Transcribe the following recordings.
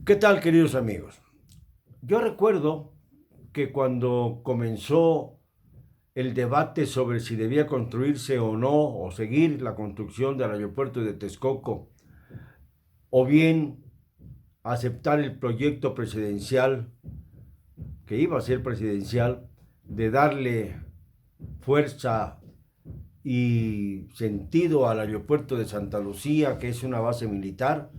¿Qué tal, queridos amigos? Yo recuerdo que cuando comenzó el debate sobre si debía construirse o no, o seguir la construcción del aeropuerto de Texcoco, o bien aceptar el proyecto presidencial, que iba a ser presidencial, de darle fuerza y sentido al aeropuerto de Santa Lucía, que es una base militar,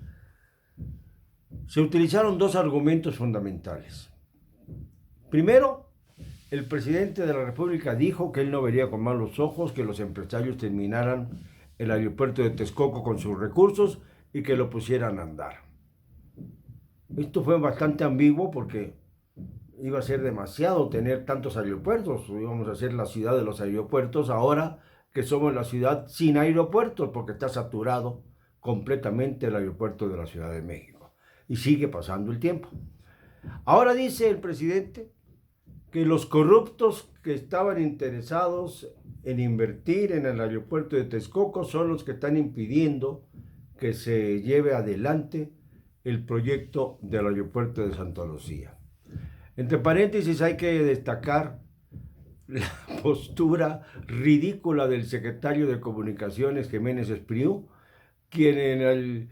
se utilizaron dos argumentos fundamentales. Primero, el presidente de la República dijo que él no vería con malos ojos que los empresarios terminaran el aeropuerto de Texcoco con sus recursos y que lo pusieran a andar. Esto fue bastante ambiguo porque iba a ser demasiado tener tantos aeropuertos. Íbamos a ser la ciudad de los aeropuertos ahora que somos la ciudad sin aeropuertos porque está saturado completamente el aeropuerto de la Ciudad de México. Y sigue pasando el tiempo. Ahora dice el presidente que los corruptos que estaban interesados en invertir en el aeropuerto de Texcoco son los que están impidiendo que se lleve adelante el proyecto del aeropuerto de Santa Lucía. Entre paréntesis hay que destacar la postura ridícula del secretario de Comunicaciones, Jiménez Espriu, quien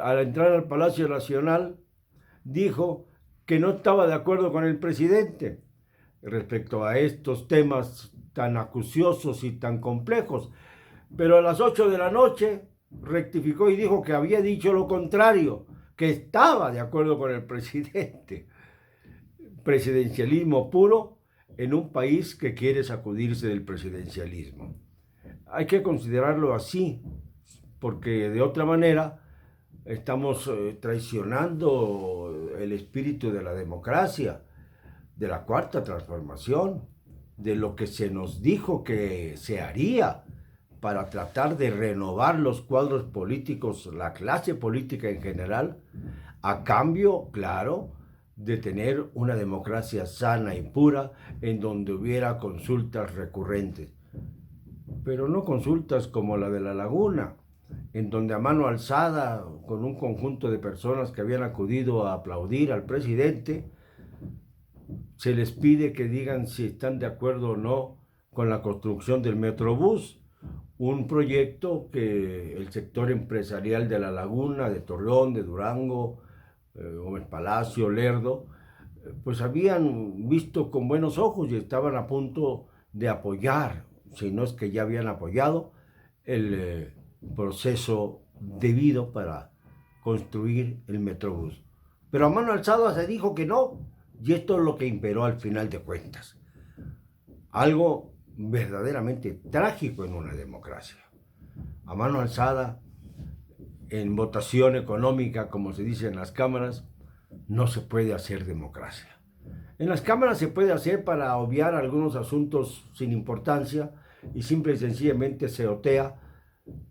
al entrar al Palacio Nacional dijo que no estaba de acuerdo con el presidente respecto a estos temas tan acuciosos y tan complejos. Pero a las 8 de la noche rectificó y dijo que había dicho lo contrario, que estaba de acuerdo con el presidente. Presidencialismo puro en un país que quiere sacudirse del presidencialismo. Hay que considerarlo así, porque de otra manera estamos traicionando el espíritu de la democracia, de la cuarta transformación, de lo que se nos dijo que se haría para tratar de renovar los cuadros políticos, la clase política en general, a cambio, claro, de tener una democracia sana y pura en donde hubiera consultas recurrentes. Pero no consultas como la de La Laguna, en donde a mano alzada, con un conjunto de personas que habían acudido a aplaudir al presidente, se les pide que digan si están de acuerdo o no con la construcción del Metrobús, un proyecto que el sector empresarial de La Laguna, de Torreón, de Durango, Gómez Palacio, Lerdo, pues habían visto con buenos ojos y estaban a punto de apoyar, si no es que ya habían apoyado, el proceso debido para construir el Metrobús. Pero a mano alzada se dijo que no, y esto es lo que imperó al final de cuentas. Algo verdaderamente trágico en una democracia. A mano alzada, en votación económica, como se dice en las cámaras, no se puede hacer democracia. En las cámaras se puede hacer para obviar algunos asuntos sin importancia y simple y sencillamente se otea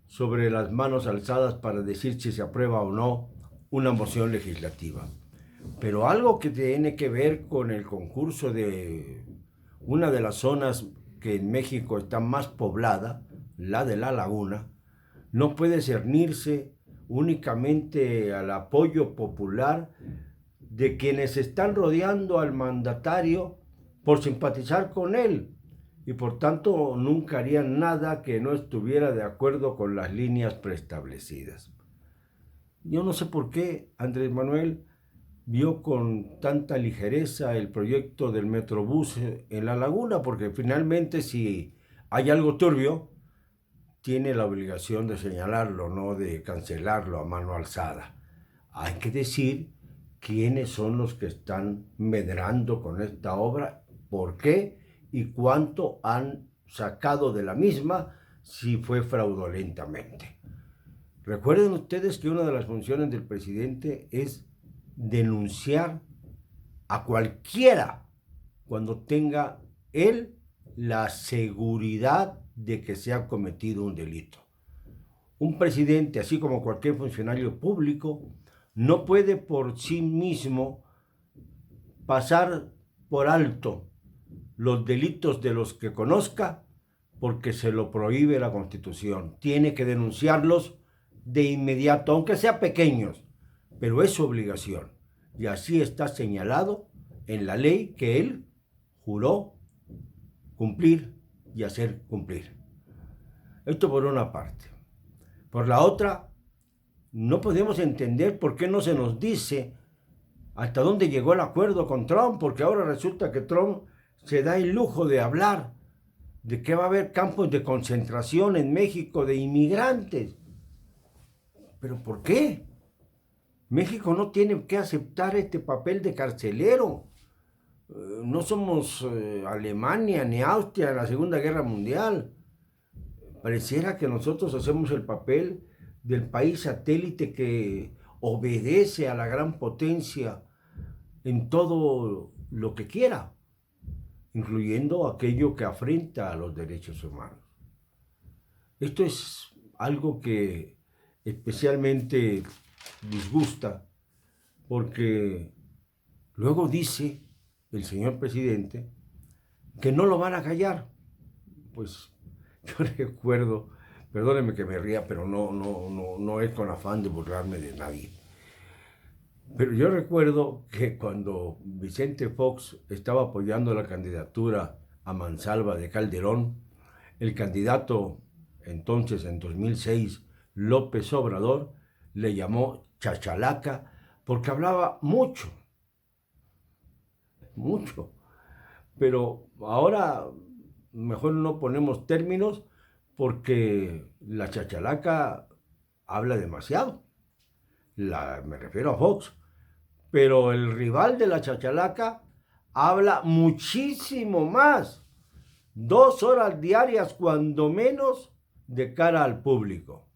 sobre las manos alzadas para decir si se aprueba o no una moción legislativa. Pero algo que tiene que ver con el concurso de una de las zonas que en México está más poblada, la de La Laguna, no puede cernirse únicamente al apoyo popular de quienes están rodeando al mandatario por simpatizar con él y por tanto nunca harían nada que no estuviera de acuerdo con las líneas preestablecidas. Yo no sé por qué Andrés Manuel vio con tanta ligereza el proyecto del Metrobús en La Laguna, porque finalmente si hay algo turbio, tiene la obligación de señalarlo, no de cancelarlo a mano alzada. Hay que decir quiénes son los que están medrando con esta obra, por qué y cuánto han sacado de la misma si fue fraudulentamente. Recuerden ustedes que una de las funciones del presidente es denunciar a cualquiera cuando tenga él la seguridad de que se ha cometido un delito. Un presidente, así como cualquier funcionario público, no puede por sí mismo pasar por alto los delitos de los que conozca porque se lo prohíbe la Constitución. Tiene que denunciarlos de inmediato, aunque sean pequeños, pero es su obligación. y así está señalado en la ley que él juró cumplir y hacer cumplir. Esto por una parte. Por la otra, no podemos entender por qué no se nos dice hasta dónde llegó el acuerdo con Trump, porque ahora resulta que Trump se da el lujo de hablar de que va a haber campos de concentración en México de inmigrantes. ¿Pero por qué? México no tiene que aceptar este papel de carcelero. No somos Alemania ni Austria en la Segunda Guerra Mundial. Pareciera que nosotros hacemos el papel del país satélite que obedece a la gran potencia en todo lo que quiera, incluyendo aquello que afrenta a los derechos humanos. Esto es algo que especialmente disgusta, porque luego dice el señor presidente que no lo van a callar. Pues yo recuerdo, perdónenme que me ría, pero no es con afán de burlarme de nadie. Pero yo recuerdo que cuando Vicente Fox estaba apoyando la candidatura a mansalva de Calderón, el candidato entonces en 2006, López Obrador, le llamó chachalaca porque hablaba mucho. Pero ahora mejor no ponemos términos porque la chachalaca habla demasiado. Me refiero a Fox. Pero el rival de la chachalaca habla muchísimo más. 2 horas diarias, cuando menos, de cara al público.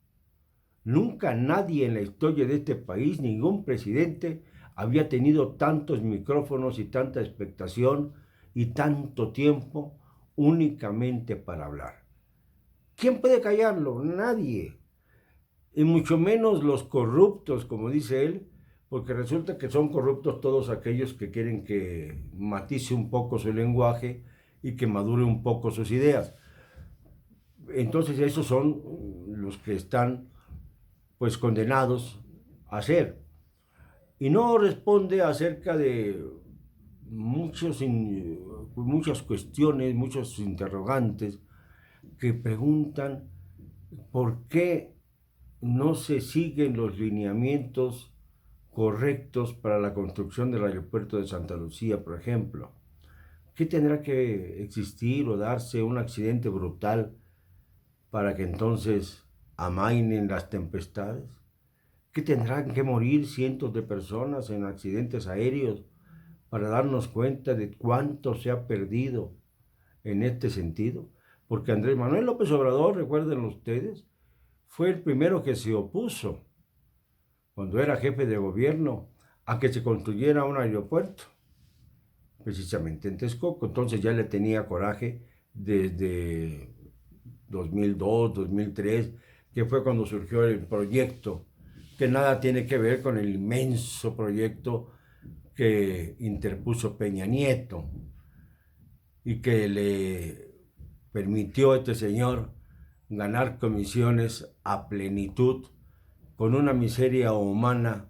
Nunca nadie en la historia de este país, ningún presidente, había tenido tantos micrófonos y tanta expectación y tanto tiempo únicamente para hablar. ¿Quién puede callarlo? Nadie. Y mucho menos los corruptos, como dice él, porque resulta que son corruptos todos aquellos que quieren que matice un poco su lenguaje y que madure un poco sus ideas. Entonces esos son los que están pues condenados a ser. Y no responde acerca de muchas cuestiones, muchos interrogantes que preguntan por qué no se siguen los lineamientos correctos para la construcción del aeropuerto de Santa Lucía, por ejemplo. ¿Qué tendrá que existir o darse un accidente brutal para que entonces amainen las tempestades? ¿Qué tendrán que morir cientos de personas en accidentes aéreos para darnos cuenta de cuánto se ha perdido en este sentido? Porque Andrés Manuel López Obrador, recuerden ustedes, fue el primero que se opuso, cuando era jefe de gobierno, a que se construyera un aeropuerto, precisamente en Texcoco. Entonces ya le tenía coraje desde 2002, 2003, que fue cuando surgió el proyecto, que nada tiene que ver con el inmenso proyecto que interpuso Peña Nieto y que le permitió a este señor ganar comisiones a plenitud con una miseria humana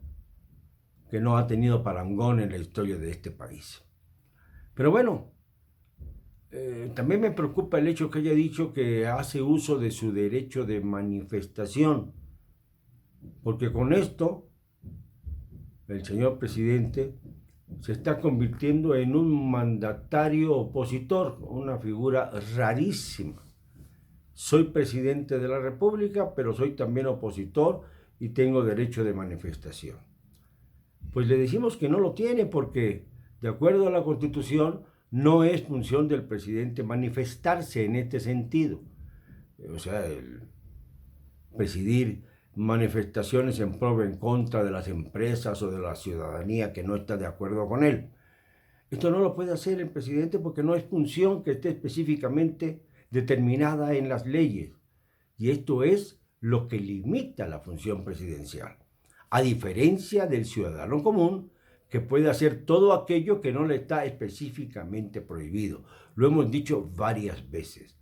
que no ha tenido parangón en la historia de este país. Pero bueno, también me preocupa el hecho que haya dicho que hace uso de su derecho de manifestación, porque con esto el señor presidente se está convirtiendo en un mandatario opositor, una figura rarísima. Soy presidente de la República, pero soy también opositor y tengo derecho de manifestación. Pues le decimos que no lo tiene porque, de acuerdo a la Constitución, no es función del presidente manifestarse en este sentido. O sea, el presidir manifestaciones en pro o en contra de las empresas o de la ciudadanía que no está de acuerdo con él. Esto no lo puede hacer el presidente porque no es función que esté específicamente determinada en las leyes. Y esto es lo que limita la función presidencial, a diferencia del ciudadano común, que puede hacer todo aquello que no le está específicamente prohibido. Lo hemos dicho varias veces.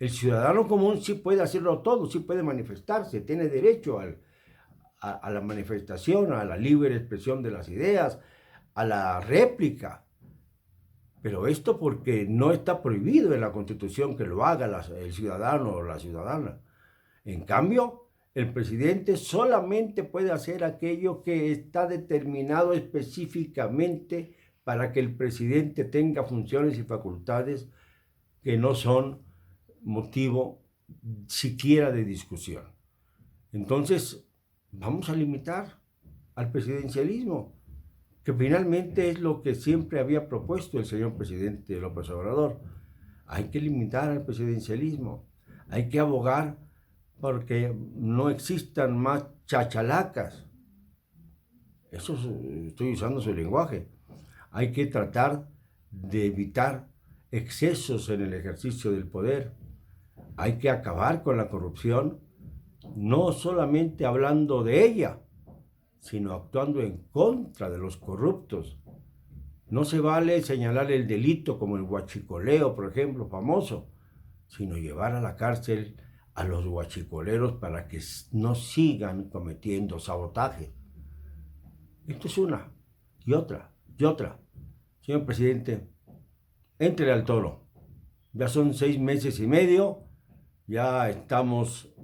El ciudadano común sí puede hacerlo todo, sí puede manifestarse, tiene derecho a la manifestación, a la libre expresión de las ideas, a la réplica. Pero esto porque no está prohibido en la Constitución que lo haga el ciudadano o la ciudadana. En cambio, el presidente solamente puede hacer aquello que está determinado específicamente para que el presidente tenga funciones y facultades que no son motivo siquiera de discusión. Entonces, vamos a limitar al presidencialismo, que finalmente es lo que siempre había propuesto el señor presidente López Obrador. Hay que limitar al presidencialismo, hay que abogar porque no existan más chachalacas. Eso estoy usando su lenguaje. Hay que tratar de evitar excesos en el ejercicio del poder. Hay que acabar con la corrupción, no solamente hablando de ella, sino actuando en contra de los corruptos. No se vale señalar el delito como el huachicoleo, por ejemplo, famoso, sino llevar a la cárcel a los huachicoleros para que no sigan cometiendo sabotaje. Esto es una, y otra, y otra. Señor presidente, éntrele al toro. Ya son 6 meses y medio, ya estamos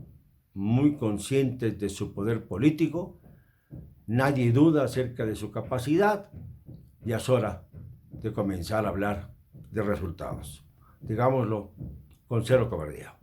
muy conscientes de su poder político, nadie duda acerca de su capacidad, ya es hora de comenzar a hablar de resultados. Digámoslo con cero cobardía.